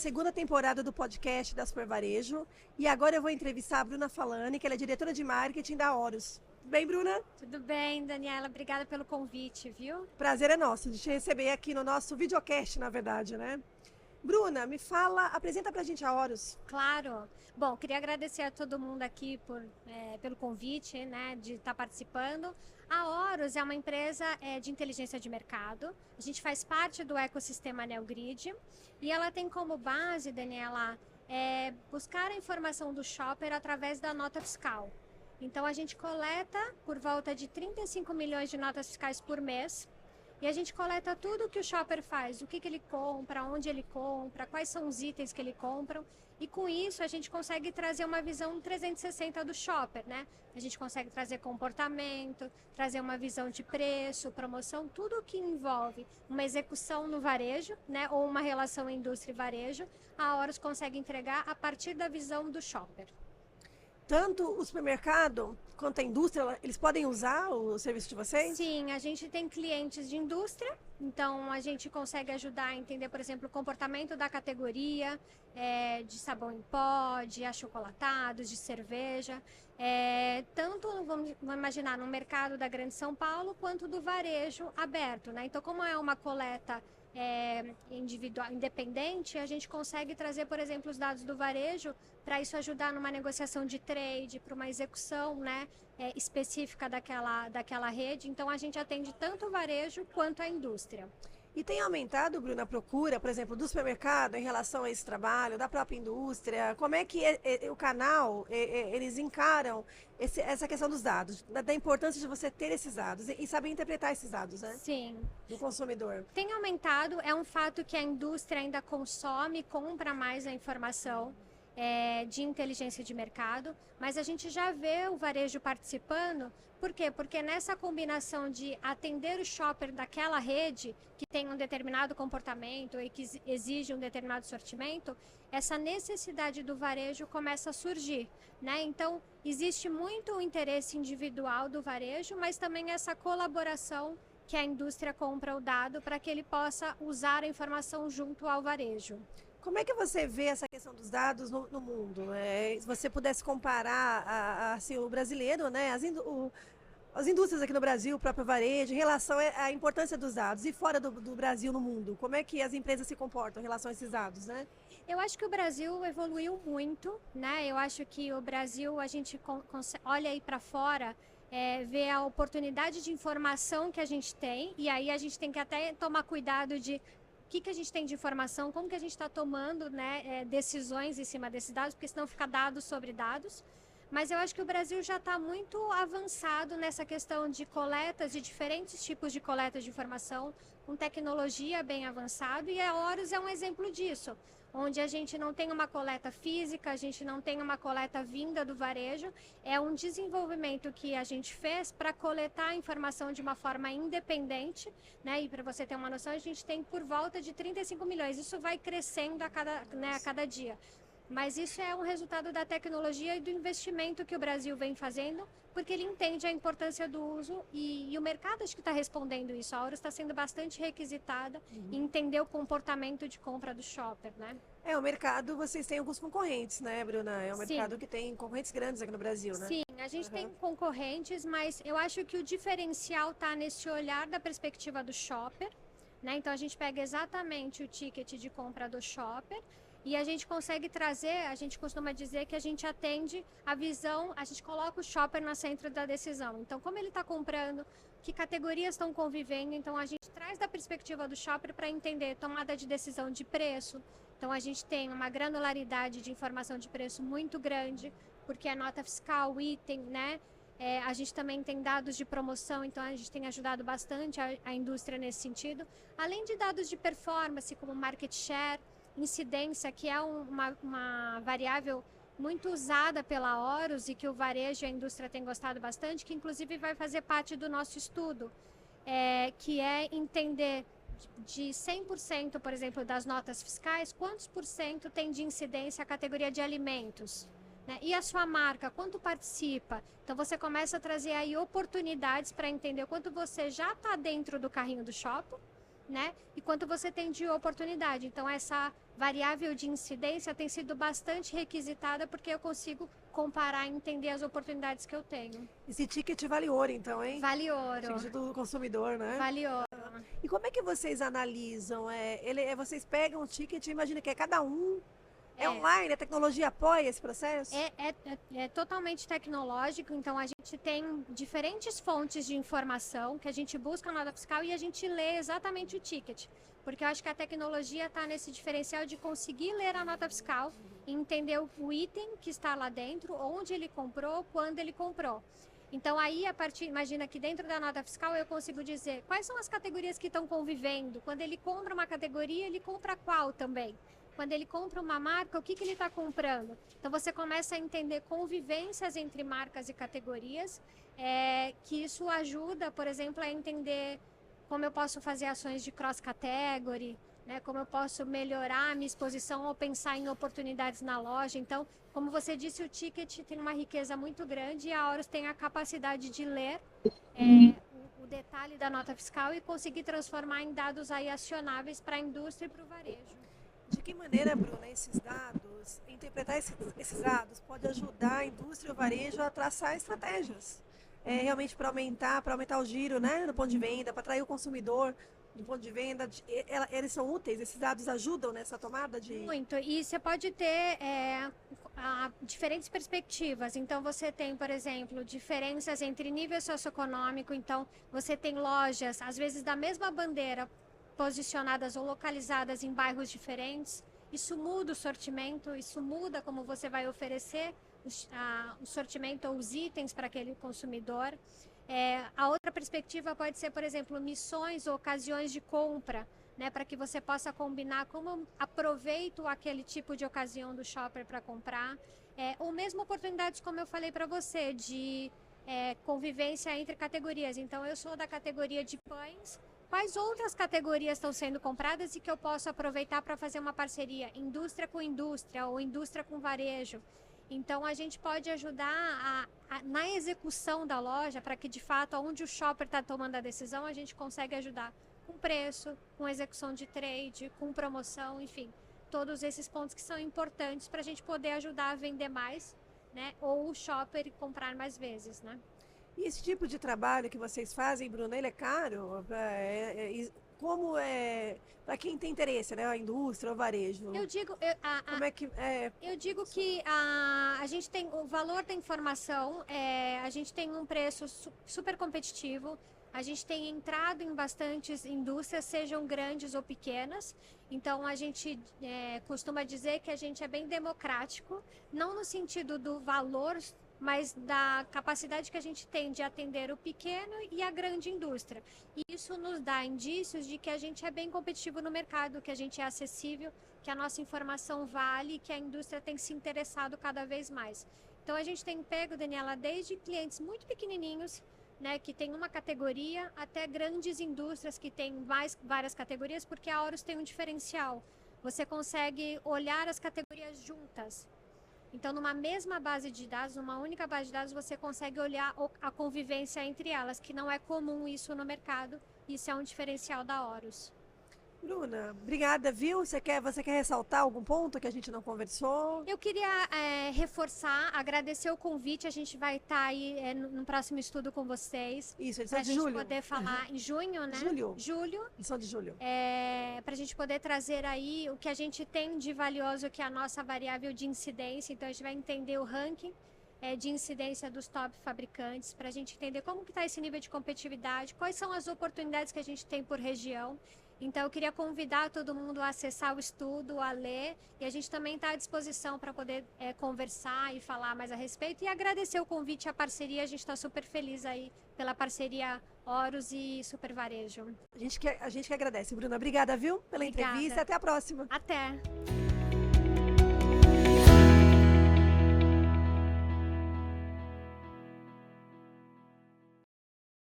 segunda temporada do podcast da Super Varejo. E agora eu vou entrevistar a Bruna Falani, que ela é diretora de marketing da Horus. Tudo bem, Bruna? Tudo bem, Daniela. Obrigada pelo convite, viu? Prazer é nosso de te receber aqui no nosso videocast, na verdade, né? Bruna, me fala, apresenta pra gente a Horus. Claro. Bom, queria agradecer a todo mundo aqui pelo convite, né, de estar participando. A Horus é uma empresa de inteligência de mercado. A gente faz parte do ecossistema Neogrid e ela tem como base, Daniela, buscar a informação do shopper através da nota fiscal. Então, a gente coleta por volta de 35 milhões de notas fiscais por mês. E a gente coleta tudo o que o shopper faz, o que ele compra, onde ele compra, quais são os itens que ele compra. E com isso a gente consegue trazer uma visão 360 do shopper, né? A gente consegue trazer comportamento, trazer uma visão de preço, promoção, tudo o que envolve uma execução no varejo, né? Ou uma relação indústria e varejo, a Horus consegue entregar a partir da visão do shopper. Tanto o supermercado quanto a indústria, eles podem usar o serviço de vocês? Sim, a gente tem clientes de indústria, então a gente consegue ajudar a entender, por exemplo, o comportamento da categoria de sabão em pó, de achocolatados, de cerveja, tanto, vamos imaginar, no mercado da Grande São Paulo, quanto do varejo aberto, né? Então, como é uma coleta individual, independente, a gente consegue trazer, por exemplo, os dados do varejo para isso ajudar numa negociação de trade, para uma execução, né, específica daquela rede. Então, a gente atende tanto o varejo quanto a indústria. E tem aumentado, Bruna, a procura, por exemplo, do supermercado em relação a esse trabalho, da própria indústria? Como é que o canal, eles encaram essa questão dos dados, da importância de você ter esses dados e saber interpretar esses dados, né? Sim. Do consumidor. Tem aumentado, é um fato que a indústria ainda consome, compra mais a informação de inteligência de mercado, mas a gente já vê o varejo participando. Por quê? Porque nessa combinação de atender o shopper daquela rede que tem um determinado comportamento e que exige um determinado sortimento, essa necessidade do varejo começa a surgir, né? Então, existe muito o interesse individual do varejo, mas também essa colaboração que a indústria compra o dado para que ele possa usar a informação junto ao varejo. Como é que você vê essa questão dos dados no mundo? Se você pudesse comparar assim, o brasileiro, né, as indústrias aqui no Brasil, o próprio varejo, em relação à importância dos dados e fora do Brasil no mundo, como é que as empresas se comportam em relação a esses dados, né? Eu acho que o Brasil evoluiu muito, né? Eu acho que o Brasil, a gente olha aí para fora, vê a oportunidade de informação que a gente tem, e aí a gente tem que até tomar cuidado de o que a gente tem de informação, como que a gente está tomando, né, decisões em cima desses dados, porque senão fica dados sobre dados. Mas eu acho que o Brasil já está muito avançado nessa questão de coletas, de diferentes tipos de coletas de informação, com tecnologia bem avançada, e a Horus é um exemplo disso, onde a gente não tem uma coleta física, a gente não tem uma coleta vinda do varejo, é um desenvolvimento que a gente fez para coletar a informação de uma forma independente, né? E para você ter uma noção, a gente tem por volta de 35 milhões, isso vai crescendo a cada dia. Mas isso é um resultado da tecnologia e do investimento que o Brasil vem fazendo, porque ele entende a importância do uso e o mercado acho que está respondendo isso. A Horus está sendo bastante requisitada em entender o comportamento de compra do shopper, né? O mercado, vocês têm alguns concorrentes, né, Bruna? É um Sim. mercado que tem concorrentes grandes aqui no Brasil, né? Sim, a gente tem concorrentes, mas eu acho que o diferencial está nesse olhar da perspectiva do shopper, né? Então, a gente pega exatamente o ticket de compra do shopper, e a gente consegue trazer, a gente costuma dizer que a gente atende a visão, a gente coloca o shopper no centro da decisão. Então, como ele está comprando, que categorias estão convivendo, então a gente traz da perspectiva do shopper para entender tomada de decisão de preço. Então, a gente tem uma granularidade de informação de preço muito grande, porque é nota fiscal, item, né? A gente também tem dados de promoção, então a gente tem ajudado bastante a indústria nesse sentido. Além de dados de performance, como market share, incidência, que é uma variável muito usada pela Horus e que o varejo e a indústria têm gostado bastante, que inclusive vai fazer parte do nosso estudo, que é entender de 100%, por exemplo, das notas fiscais, quantos por cento tem de incidência a categoria de alimentos, né? E a sua marca, quanto participa? Então você começa a trazer aí oportunidades para entender quanto você já está dentro do carrinho do shopping, né? E quanto você tem de oportunidade. Então, essa variável de incidência tem sido bastante requisitada porque eu consigo comparar e entender as oportunidades que eu tenho. Esse ticket vale ouro, então, hein? Vale ouro. Ticket do consumidor, né? Vale ouro. E como é que vocês analisam? Vocês pegam o ticket, imagina que é cada um. É online, a tecnologia apoia esse processo? É totalmente tecnológico, então a gente tem diferentes fontes de informação que a gente busca na nota fiscal e a gente lê exatamente o ticket. Porque eu acho que a tecnologia está nesse diferencial de conseguir ler a nota fiscal e entender o item que está lá dentro, onde ele comprou, quando ele comprou. Então aí, imagina que dentro da nota fiscal eu consigo dizer quais são as categorias que estão convivendo. Quando ele compra uma categoria, ele compra qual também? Quando ele compra uma marca, o que ele está comprando? Então, você começa a entender convivências entre marcas e categorias, que isso ajuda, por exemplo, a entender como eu posso fazer ações de cross-category, né? Como eu posso melhorar a minha exposição ou pensar em oportunidades na loja. Então, como você disse, o ticket tem uma riqueza muito grande e a Horus tem a capacidade de ler o detalhe da nota fiscal e conseguir transformar em dados aí acionáveis para a indústria e para o varejo. De que maneira, Bruna, interpretar esses dados pode ajudar a indústria e o varejo a traçar estratégias? Realmente para aumentar o giro, né, no ponto de venda, para atrair o consumidor do ponto de venda. Eles são úteis? Esses dados ajudam nessa tomada de... Muito. E você pode ter diferentes perspectivas. Então, você tem, por exemplo, diferenças entre nível socioeconômico. Então, você tem lojas, às vezes, da mesma bandeira, posicionadas ou localizadas em bairros diferentes. Isso muda o sortimento, isso muda como você vai oferecer o sortimento ou os itens para aquele consumidor. A outra perspectiva pode ser, por exemplo, missões ou ocasiões de compra, né, para que você possa combinar como aproveito aquele tipo de ocasião do shopper para comprar. Ou mesmo oportunidades, como eu falei para você, de convivência entre categorias. Então, eu sou da categoria de pães. Quais outras categorias estão sendo compradas e que eu posso aproveitar para fazer uma parceria indústria com indústria ou indústria com varejo? Então, a gente pode ajudar na execução da loja para que, de fato, onde o shopper está tomando a decisão, a gente consegue ajudar com preço, com execução de trade, com promoção, enfim. Todos esses pontos que são importantes para a gente poder ajudar a vender mais, né? Ou o shopper comprar mais vezes, né? E esse tipo de trabalho que vocês fazem, Bruna, ele é caro? Como para quem tem interesse, né? A indústria, o varejo? Eu digo, como é que eu digo que a gente tem o valor da informação, a gente tem um preço super competitivo. A gente tem entrado em bastantes indústrias, sejam grandes ou pequenas. Então, a gente costuma dizer que a gente é bem democrático, não no sentido do valor, mas da capacidade que a gente tem de atender o pequeno e a grande indústria. E isso nos dá indícios de que a gente é bem competitivo no mercado, que a gente é acessível, que a nossa informação vale e que a indústria tem se interessado cada vez mais. Então, a gente tem pego, Daniela, desde clientes muito pequenininhos, né, que tem uma categoria, até grandes indústrias que têm várias categorias, porque a Horus tem um diferencial. Você consegue olhar as categorias juntas. Então, numa mesma base de dados, numa única base de dados, você consegue olhar a convivência entre elas, que não é comum isso no mercado. Isso é um diferencial da Horus. Bruna, obrigada, viu? Você quer ressaltar algum ponto que a gente não conversou? Eu queria reforçar, agradecer o convite. A gente vai estar aí no próximo estudo com vocês. Isso, edição de julho. Para a gente julho. poder falar em junho, né? Julho. Edição de julho. Para a gente poder trazer aí o que a gente tem de valioso, que é a nossa variável de incidência. Então, a gente vai entender o ranking de incidência dos top fabricantes, para a gente entender como que está esse nível de competitividade, quais são as oportunidades que a gente tem por região. Então, eu queria convidar todo mundo a acessar o estudo, a ler, e a gente também está à disposição para poder conversar e falar mais a respeito, e agradecer o convite e a parceria. A gente está super feliz aí pela parceria Horus e Super Varejo. A gente que agradece, Bruna. Obrigada, viu, pela entrevista. Até a próxima. Até!